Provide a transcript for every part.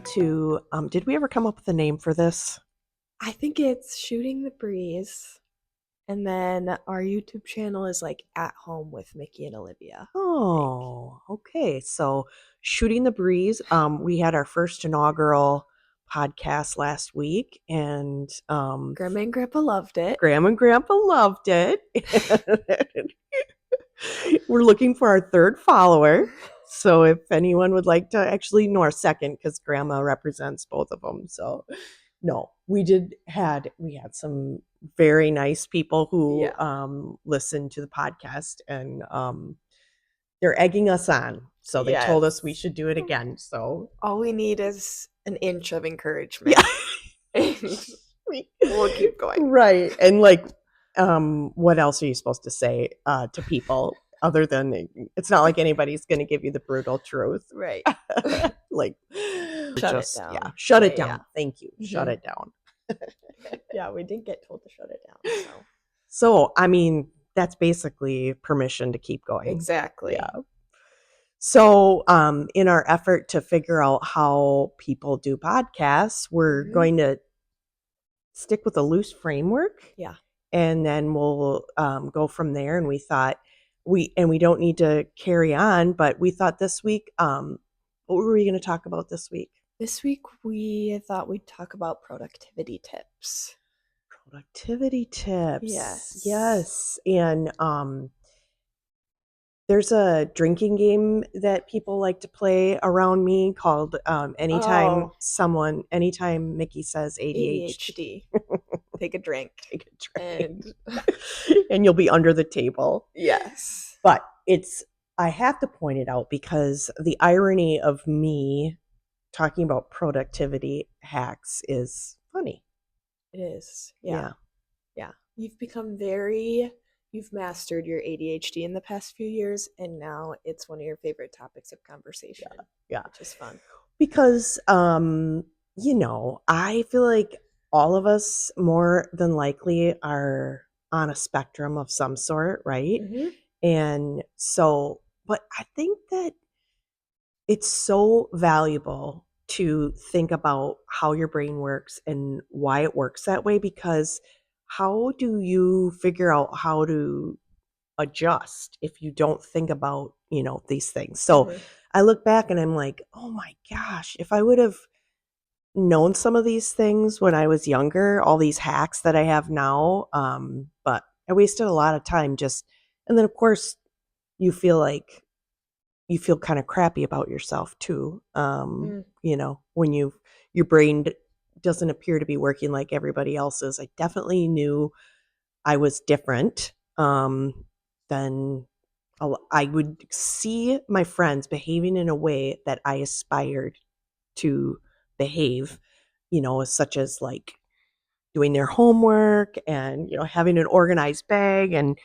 to, did we ever come up with a name for this? I think it's Shooting the Breeze. And then our YouTube channel is like At Home with Mickey and Olivia. Oh, okay. So Shooting the Breeze. We had our first inaugural podcast last week, and Grandma and Grandpa loved it. Grandma and Grandpa loved it. We're looking for our third follower. So if anyone would like to, actually, no, our second, because Grandma represents both of them. So no, we had some very nice people who Yeah. listened to the podcast, and they're egging us on. So they told us we Yes. should do it again. So All we need is an inch of yeah. encouragement. And we'll keep going. Right. And like, what else are you supposed to say to people other than it's not like anybody's going to give you the brutal truth. Right. Like, Shut it just, down. yeah, shut it Yeah, down. Thank you. Shut Mhm. it down. Yeah, we did get told to shut it down. So So, I mean, that's basically permission to keep going. exactly. Yeah. So, in our effort to figure out how people do podcasts, we're Mhm. going to stick with a loose framework. Yeah. And then we'll go from there. And we thought we don't need to carry on, but we thought this week, what were we going to talk about this week? This week we thought we'd talk about productivity tips. Productivity tips. Yes. Yes. And there's a drinking game that people like to play around me called anytime Mickey says ADHD, Take a drink. take a drink. And And you'll be under the table. yes. But I have to point it out because the irony of me talking about productivity hacks is funny. It is. Yeah. Yeah. You've mastered your ADHD in the past few years, and now it's one of your favorite topics of conversation. Yeah. Which is fun. Because, I feel like all of us more than likely are on a spectrum of some sort, right? Mm-hmm. And so, but I think that it's so valuable to think about how your brain works and why it works that way, because how do you figure out how to adjust if you don't think about, these things? So Mhm. I look back and I'm like, oh my gosh, if I would have known some of these things when I was younger, all these hacks that I have now, but I wasted a lot of time just, and then of course you feel like you feel kind of crappy about yourself too. Mm. When your brain doesn't appear to be working like everybody else's. I definitely knew I was different. Than I would see my friends behaving in a way that I aspired to behave, such as like doing their homework and, having an organized bag. And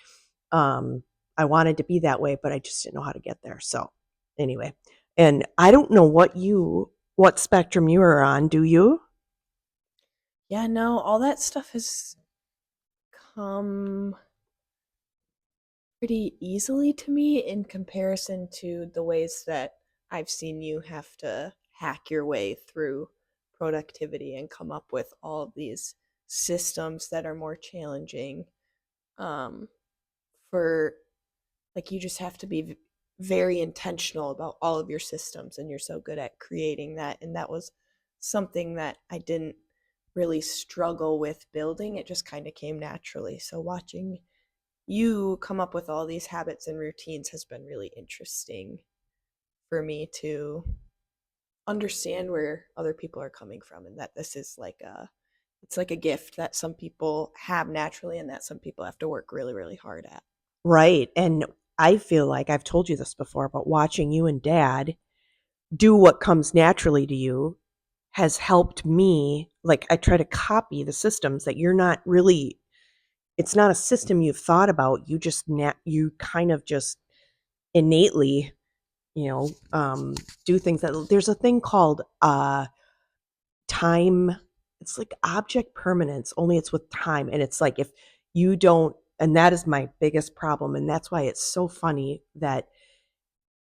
I wanted to be that way, but I just didn't know how to get there. So anyway, and I don't know what spectrum you are on. Do you? Yeah, no, all that stuff has come pretty easily to me in comparison to the ways that I've seen you have to hack your way through productivity and come up with all of these systems that are more challenging. Um, for like, you just have to be very intentional about all of your systems, and you're so good at creating that. And that was something that I didn't really struggle with building. It just kind of came naturally. So watching you come up with all these habits and routines has been really interesting for me to understand where other people are coming from, and that this is like a gift that some people have naturally and that some people have to work really, really hard at. Right. And I feel like I've told you this before, but watching you and dad do what comes naturally to you has helped me. Like, I try to copy the systems that you're not really, it's not a system you've thought about. You just, you kind of just innately, do things that there's a thing called time. It's like object permanence, only it's with time. And it's like if you don't, and that is my biggest problem. And that's why it's so funny that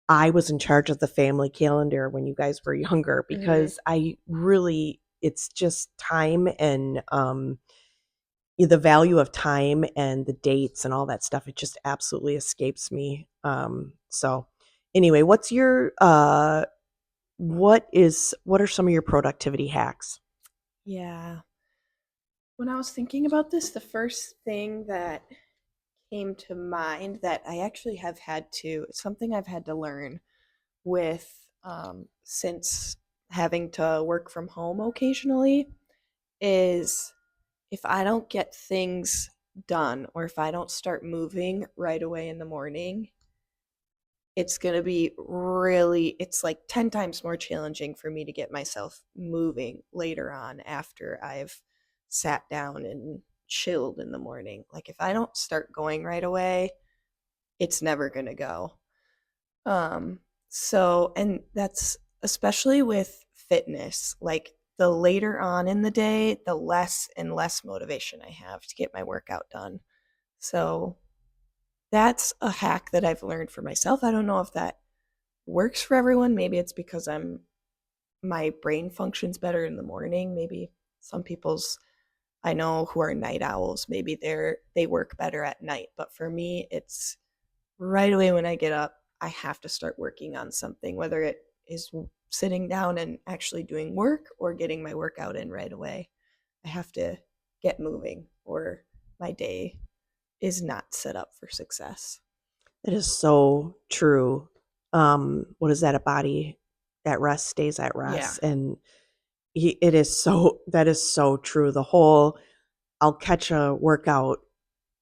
I was in charge of the family calendar when you guys were younger, because I really, it's just time and the value of time and the dates and all that stuff. It just absolutely escapes me. So anyway, what are some of your productivity hacks? Yeah. When I was thinking about this, the first thing that came to mind that I actually have had to, it's something I've had to learn with since having to work from home occasionally, is if I don't get things done or if I don't start moving right away in the morning, it's going to be really, it's like 10 times more challenging for me to get myself moving later on after I've sat down and chilled in the morning. Like if I don't start going right away, it's never going to go. So, and that's especially with fitness, like the later on in the day, the less and less motivation I have to get my workout done. So, that's a hack that I've learned for myself. I don't know if that works for everyone. Maybe it's because my brain functions better in the morning. Maybe some people's, I know, who are night owls, maybe they work better at night. But for me, it's right away when I get up, I have to start working on something, whether it is sitting down and actually doing work or getting my workout in right away. I have to get moving or my day is not set up for success. It is so true. What is that? A body at rest stays at Yeah. rest. And it is so, that is so true. The whole, I'll catch a workout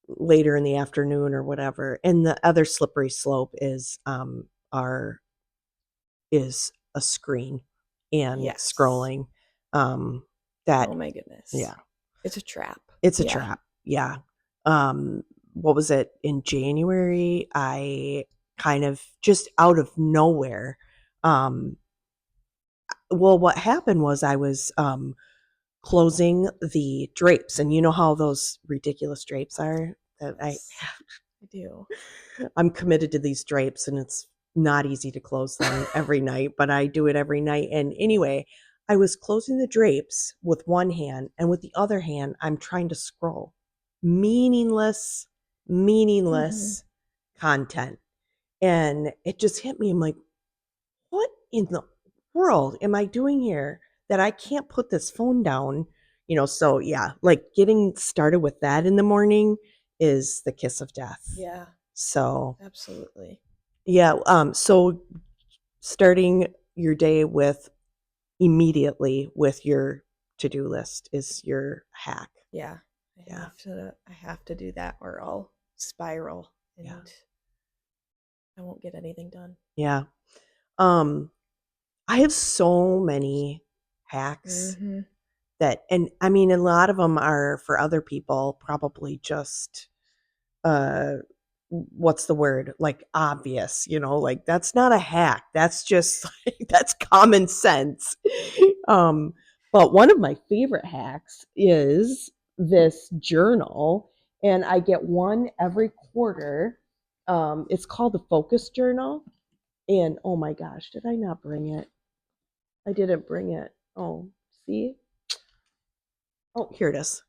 later in the afternoon or whatever. And the other slippery slope our is a screen and Yes. scrolling. That Oh my goodness. Yeah, It's a trap. it's a Yeah. trap. Yeah. What was it, in January? I kind of just out of nowhere. Um, well, what happened was I was closing the drapes, and you know how those ridiculous drapes are that Yes. I do. I'm committed to these drapes, and it's not easy to close them every night, but I do it every night. And anyway, I was closing the drapes with one hand, and with the other hand, I'm trying to scroll. Meaningless, Mhm. meaningless content. And it just hit me. I'm like, what in the world am I doing here that I can't put this phone down? So yeah, like getting started with that in the morning is the kiss of death. Yeah, So absolutely. yeah, so starting your day with immediately with your to-do list is your hack. Yeah. Yeah. I have to do that or I'll spiral Yeah. and I won't get anything done. Yeah. Um, I have so many hacks Mhm. that, and I mean, a lot of them are for other people, probably just, uh, what's the word? Like obvious, like that's not a hack. That's just like, that's common sense. Um, but one of my favorite hacks is this journal, and I get one every quarter. It's called the Focus Journal. And oh my gosh, did I not bring it? I didn't bring it. Oh, see? Oh, here it is.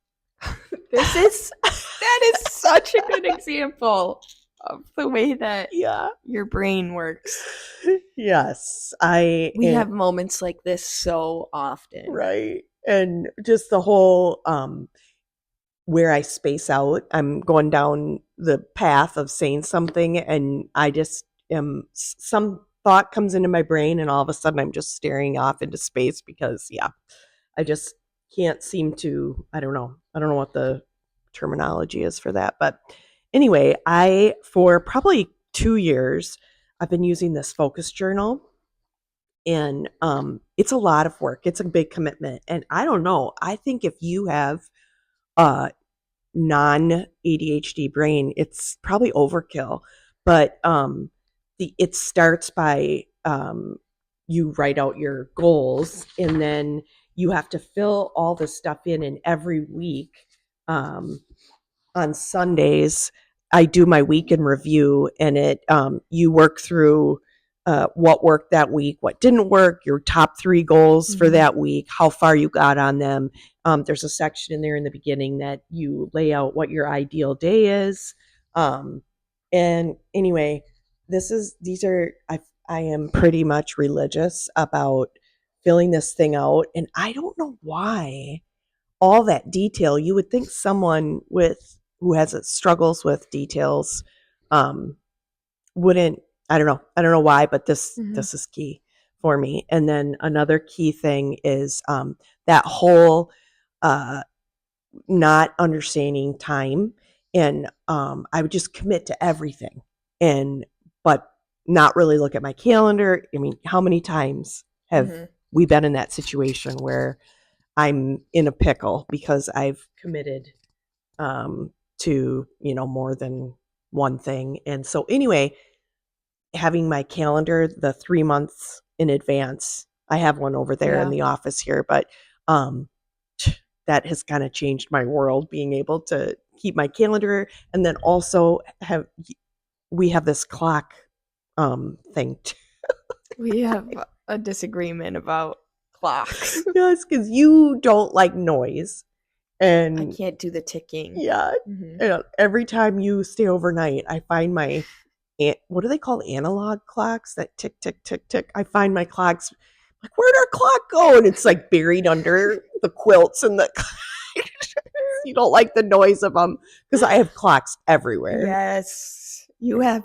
This is that is such a good example of the way that Yeah. your brain works. Yes, We have moments like this so often. right. And just the whole where I space out, I'm going down the path of saying something, and I just am, some thought comes into my brain, and all of a sudden I'm just staring off into space because, yeah, I just can't seem to, I don't know. I don't know what the terminology is for that. But anyway, for probably 2 years, I've been using this focus journal, and it's a lot of work. It's a big commitment. And I don't know. I think if you have a non ADHD brain, it's probably overkill. But it starts by you write out your goals, and then you have to fill all the stuff in. And every week, um, on Sundays, I do my week in review, and you work through. what worked that week, what didn't work, your top 3 goals for Mhm. that week, how far you got on them. There's a section in there in the beginning that you lay out what your ideal day is. And anyway, I am pretty much religious about filling this thing out, and I don't know why all that detail. You would think someone with who has struggles with details um, wouldn't. I don't know why, but Mhm. this is key for me. And then another key thing is that whole uh, not understanding time, and I would just commit to everything, and but not really look at my calendar. I mean, how many times have Mhm. we been in that situation where I'm in a pickle because I've committed to, more than one thing. And so anyway, having my calendar the 3 months in advance, I have one over there in Yeah. the office here, but um, that has kind of changed my world, being able to keep my calendar. And then also we have this clock thing. We have a disagreement about clocks. Yes, because you don't like noise. I And can't do the ticking. yeah, Mhm. every time you stay overnight, I find my what do they call analog clocks that tick tick tick tick? I find my clocks like, where'd our clock go? And it's like buried under the quilts and the. You don't like the noise of them because I have clocks everywhere. Yes. You have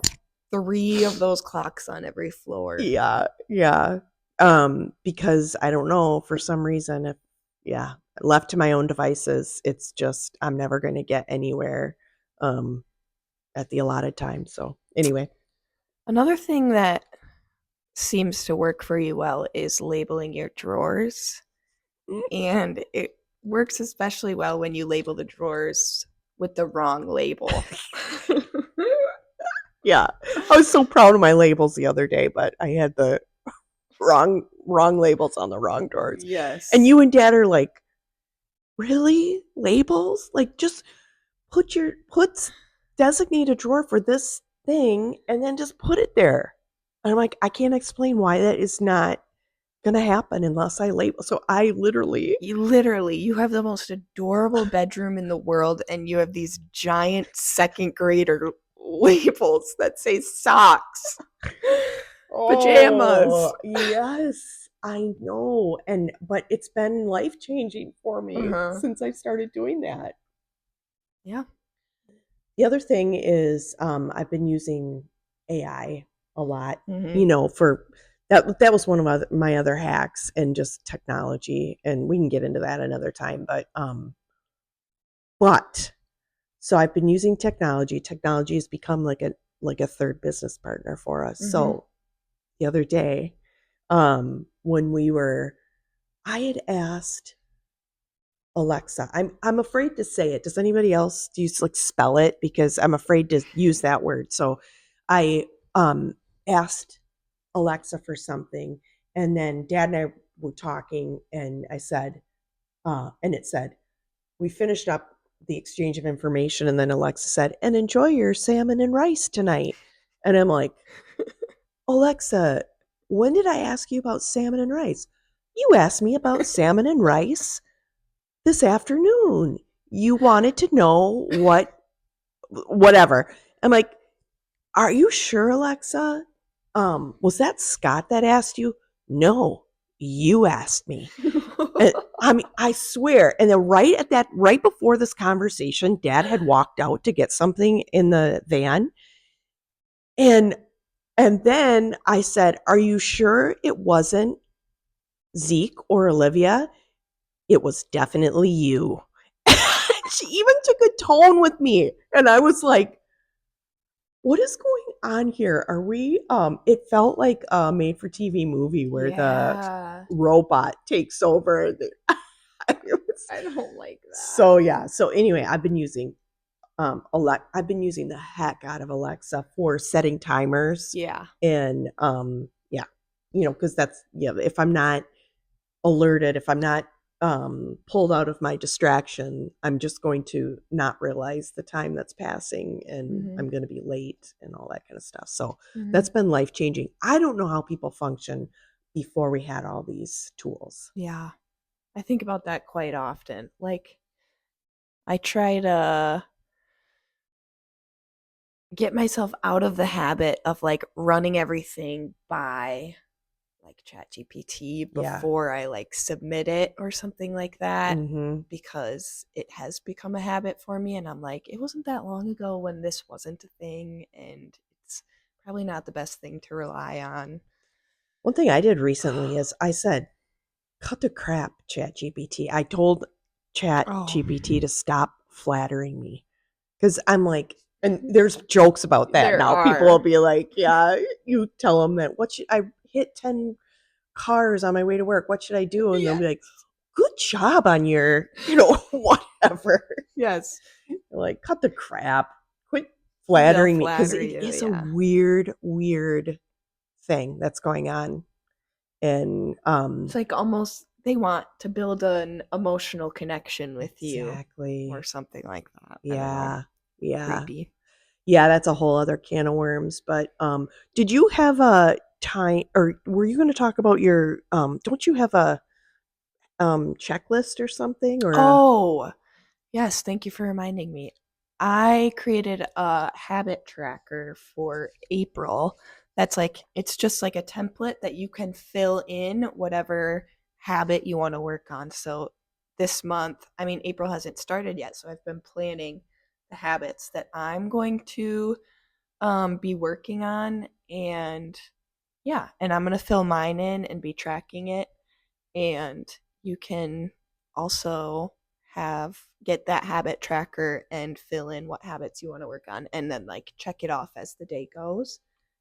3 of those clocks on every floor. Yeah, yeah. Because I don't know, for some reason, if yeah, left to my own devices, it's just I'm never going to get anywhere um at the allotted time. So anyway. Another thing that seems to work for you well is labeling your drawers. And it works especially well when you label the drawers with the wrong label. Yeah. I was so proud of my labels the other day, but I had the wrong labels on the wrong doors. And Yes. you and dad are like, "Really? Labels? Like just put designate a drawer for this thing and then just put it there." And I'm like, "I can't explain why that is not going to happen unless I label." So I literally. You have the most adorable bedroom in the world, and you have these giant second grader labels that say socks, pajamas. Oh, yes. I know. But it's been life-changing for me Uh-huh. since I started doing that. Yeah. The other thing is I've been using AI a lot, Hmm. for that was one of my other hacks, and just technology, and we can get into that another time, but so I've been using technology. Technology has become like a third business partner for us. Hmm. So the other day, when I had asked Alexa. I'm afraid to say it. Does anybody else do you like spell it? Because I'm afraid to use that word. So I asked Alexa for something, and then Dad and I were talking, and I said, and it said, we finished up the exchange of information, and then Alexa said, and enjoy your salmon and rice tonight. And I'm like, Alexa, when did I ask you about salmon and rice? You asked me about salmon and rice this afternoon. You wanted to know whatever. I'm like, are you sure, Alexa? Was that Scott that asked you? No, you asked me. And I mean, I swear. And then right before this conversation, Dad had walked out to get something in the van. And and then I said, are you sure it wasn't Zeke or Olivia? It was definitely you. She even took a tone with me. And I was like, what is going on here? Are we it felt like a made for TV movie where the Yeah. robot takes over. It was, I don't like that. so yeah. So anyway, I've been using the heck out of Alexa for setting timers, Yeah. and yeah, because that's, yeah, if I'm not alerted, if I'm not pulled out of my distraction, I'm just going to not realize the time that's passing and I'm going to be late and all that kind of stuff. So that's been life changing. I don't know how people function before we had all these tools. Yeah. I think about that quite often. Like, I try to get myself out of the habit of like running everything by like ChatGPT Yeah. before I like submit it or something like that, Mm-hmm. because it has become a habit for me. And I'm like, it wasn't that long ago when this wasn't a thing. And it's probably not the best thing to rely on. One thing I did recently is I said, cut the crap, ChatGPT. I told Oh, ChatGPT to stop flattering me. Because I'm like, and there's jokes about that there now. People will are. be like, yeah, you tell them that, I hit 10 cars on my way to work. What should I do? And they'll be like, good job on your, whatever. Yes. Like, cut the crap. Quit They'll flattering me. Because flatter it you, is a yeah. weird, weird thing that's going on. And It's like almost they want to build an emotional connection with you exactly. or something like that. I don't Yeah. know. Yeah. Creepy. Yeah, that's a whole other can of worms. But did you have a time, or were you going to talk about your don't you have a checklist or something, or Oh, yes. Thank you for reminding me. I created a habit tracker for April. That's like, it's just like a template that you can fill in whatever habit you want to work on. So this month, I mean, April hasn't started yet. So I've been planning the habits that I'm going to be working on. And yeah, and I'm going to fill mine in and be tracking it. And you can also get that habit tracker and fill in what habits you want to work on and then like check it off as the day goes.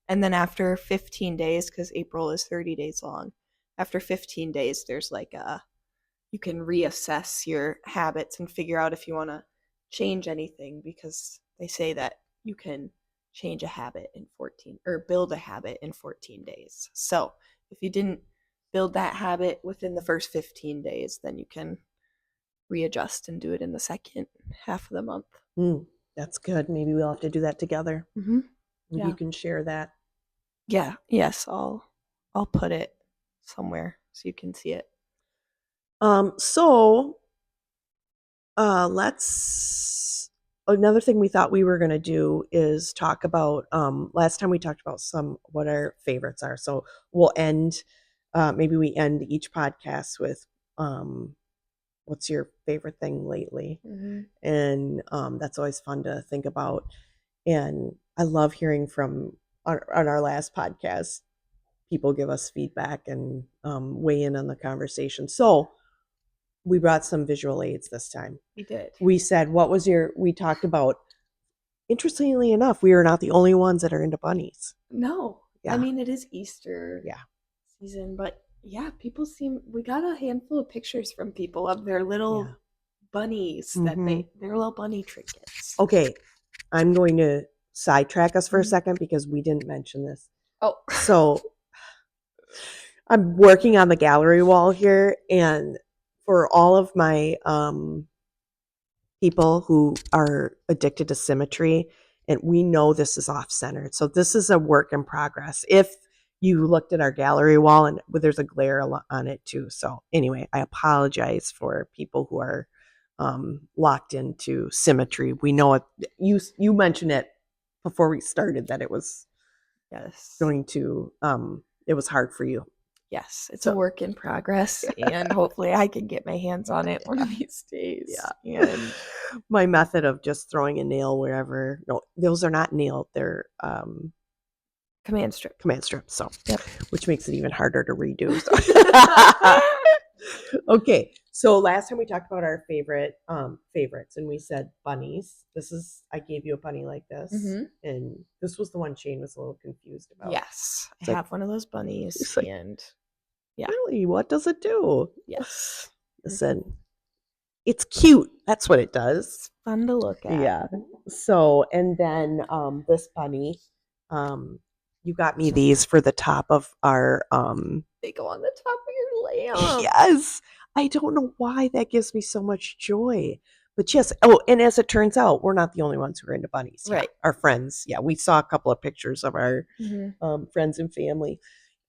And then after 15 days, because April is 30 days long, after 15 days there's like you can reassess your habits and figure out if you want to change anything, because they say that you can change a habit in 14 or build a habit in 14 days. So if you didn't build that habit within the first 15 days, then you can readjust and do it in the second half of the month. That's good. Maybe we'll have to do that together. Mm-hmm. Maybe Yeah. you can share that. Yeah. Yes. I'll put it somewhere so you can see it. So let's another thing we thought we were going to do is talk about last time we talked about what our favorites are. So we'll end maybe we end each podcast with what's your favorite thing lately? Mm-hmm. And that's always fun to think about. And I love hearing from on our last podcast, people give us feedback and weigh in on the conversation. So we brought some visual aids this time. We did. We said, we talked about, interestingly enough, we are not the only ones that are into bunnies. No. Yeah. I mean, it is Easter Yeah. season, but yeah, we got a handful of pictures from people of their little bunnies that their little bunny trinkets. Okay. I'm going to sidetrack us for a second because we didn't mention this. Oh. So I'm working on the gallery wall here, and for all of my people who are addicted to symmetry, and we know this is off-centered. So this is a work in progress. If you looked at our gallery wall, and there's a glare on it too. So anyway, I apologize for people who are locked into symmetry. We know it. You mentioned it before we started that it was going to it was hard for you. Yes, it's a work in progress, and hopefully I can get my hands on it one of these days. Yeah. And my method of just throwing a nail wherever, no, those are not nailed, they're command strip. So yep. Which makes it even harder to redo. So. Okay, so last time we talked about our favorites, and we said bunnies. I gave you a bunny like this, and this was the one Shane was a little confused about. Yes, I have one of those bunnies, and yeah. Really, what does it do? Yes, listen, it's cute. That's what it does. It's fun to look at. Yeah. So, and then this bunny, you got me these for the top of our they go on the top of your lamp. Yes. I don't know why that gives me so much joy. But yes, oh, and as it turns out, we're not the only ones who are into bunnies. Yeah, Right. our friends. Yeah, we saw a couple of pictures of our Hmm. friends and family.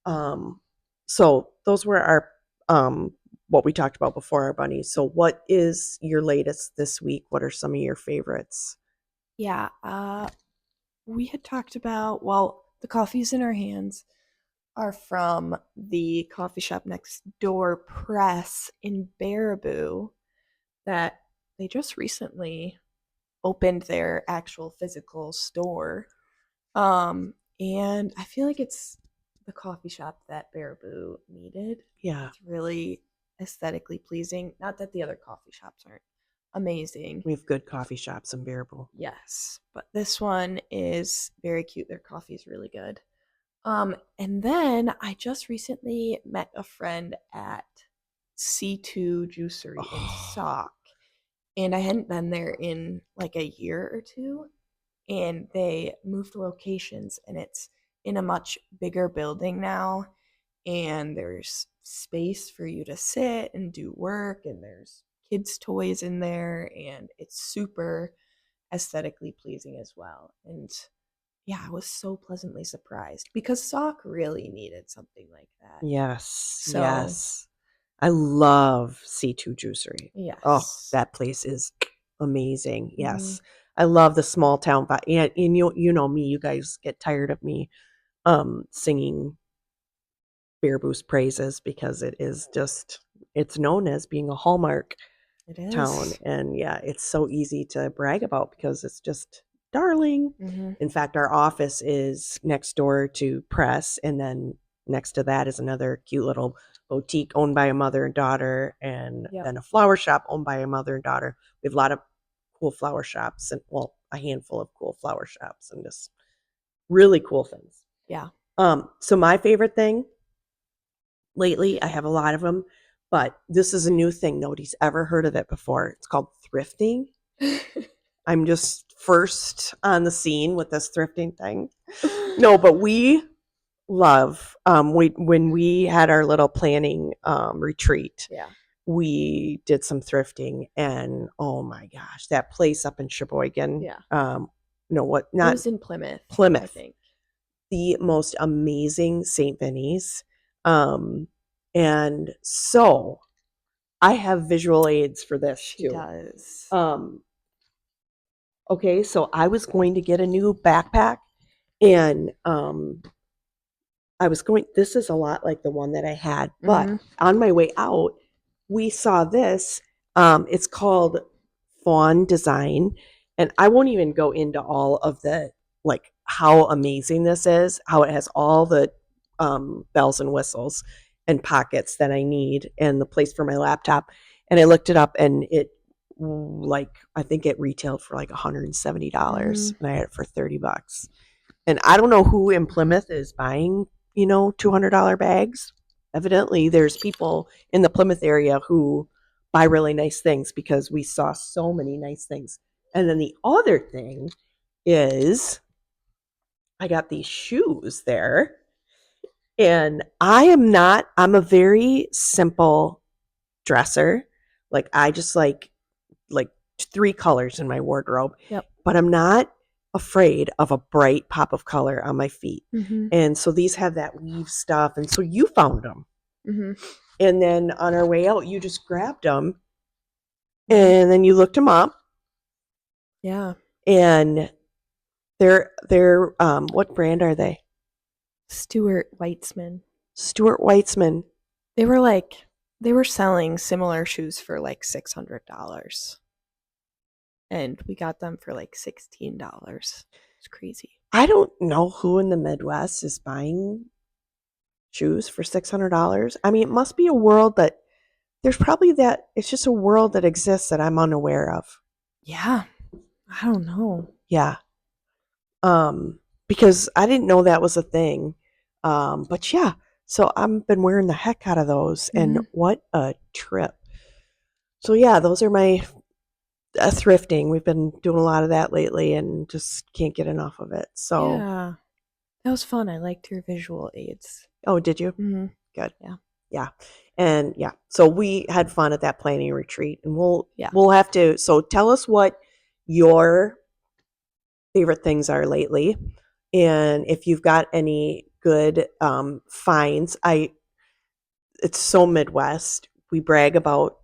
Um, so those were our what we talked about before, our bunnies. So what is your latest this week? What are some of your favorites? Yeah. We had talked about, well, the coffees in our hands are from the coffee shop next door, Press in Baraboo, that they just recently opened their actual physical store. And I feel like it's the coffee shop that Baraboo needed. Yeah, It's really aesthetically pleasing. Not that the other coffee shops aren't amazing. we have good coffee shops in Bearable. Yes, but this one is very cute. Their coffee is really good. And then I just recently met a friend at C2 Juicery in Oh, Sauk, and I hadn't been there in like a year or two, and they moved locations, and it's in a much bigger building now, and there's space for you to sit and do work, and there's kids toys in there, and it's super aesthetically pleasing as well. And yeah, I was so pleasantly surprised because Sock really needed something like that. yes, So, yes. I love C2 Juicery. Oh, yes. that place is amazing. Hmm. Yes. I love the small town vibe. And you know me, you guys get tired of me singing Beer Boost praises because it is just it's known as being a hallmark It town. is. And yeah, it's so easy to brag about because it's just darling. Hmm. In fact, our office is next door to Press, and then next to that is another cute little boutique owned by a mother and daughter, and Yep. then a flower shop owned by a mother and daughter. We have a lot of cool flower shops, and well, a handful of cool flower shops and just really cool things. Yeah. So my favorite thing lately, I have a lot of them, but this is a new thing. Nobody's ever heard of it before. It's called thrifting. I'm just first on the scene with this thrifting thing. No, but we love we when we had our little planning retreat, Yeah. we did some thrifting, and oh my gosh, that place up in Sheboygan, Yeah. no, what, It not was in Plymouth, I Plymouth, think. the most amazing St. Vinny's. Um, and so I have visual aids for this She too. does. Um, okay, so I was going to get a new backpack, and I was going, this is a lot like the one that I had, but Hmm. on my way out, we saw this. It's called Fawn Design, and I won't even go into all of the like how amazing this is, how it has all the bells and whistles and pockets that I need, and the place for my laptop. And I looked it up, and it like I think it retailed for like $170, Hmm. and I had it for $30. And I don't know who in Plymouth is buying, $200 bags. Evidently, there's people in the Plymouth area who buy really nice things because we saw so many nice things. And then the other thing is I got these shoes there. And I'm a very simple dresser. Like I just like three colors in my wardrobe, Yep. but I'm not afraid of a bright pop of color on my feet. Hmm. And so these have that weave stuff. And so you found them. Hmm. And then on our way out, you just grabbed them Hmm. and then you looked them up. Yeah. And they're what brand are they? Stuart Weitzman. Stuart Weitzman. They were selling similar shoes for like $600. And we got them for like $16. It's crazy. I don't know who in the Midwest is buying shoes for $600. I mean, it must be a world that there's probably that it's just a world that exists that I'm unaware of. Yeah. I don't know. Yeah. Because I didn't know that was a thing. But yeah, so I've been wearing the heck out of those, and Hmm. what a trip. So yeah, those are my thrifting. We've been doing a lot of that lately, and just can't get enough of it. So, Yeah. That was fun. I liked your visual aids. oh, did you? Hmm. Good. Yeah. Yeah. And yeah, so we had fun at that planning retreat, and Yeah. we'll have to. So tell us what your favorite things are lately, and if you've got any good finds. It's so Midwest. We brag about.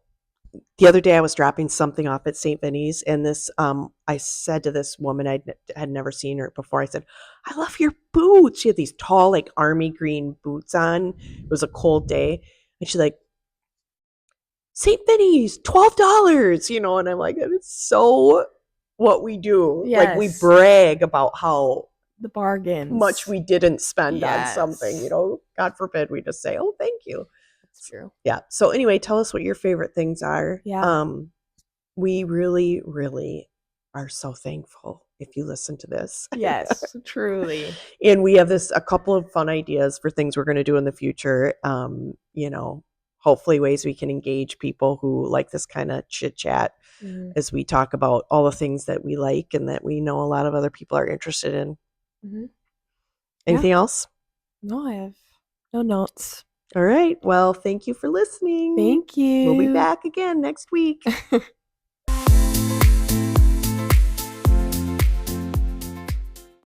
The other day, I was dropping something off at St. Vinny's, and this I said to this woman had never seen her before. I said, "I love your boots." She had these tall, like army green boots on. It was a cold day, and she's like, St. Vinny's, $12, and I'm like, it's so what we do. Like, we Yes. brag about how The bargains. much we didn't spend on Yes. something, God forbid we just say, oh, thank you. That's true. Yeah. So anyway, tell us what your favorite things are. Yeah. We really, really are so thankful if you listen to this. Yes, truly. And we have a couple of fun ideas for things we're going to do in the future. Hopefully ways we can engage people who like this kind of chit chat as we talk about all the things that we like and that we know a lot of other people are interested in. Anything else? No, I have no notes. All right. Well, thank you for listening. Thank you. We'll be back again next week.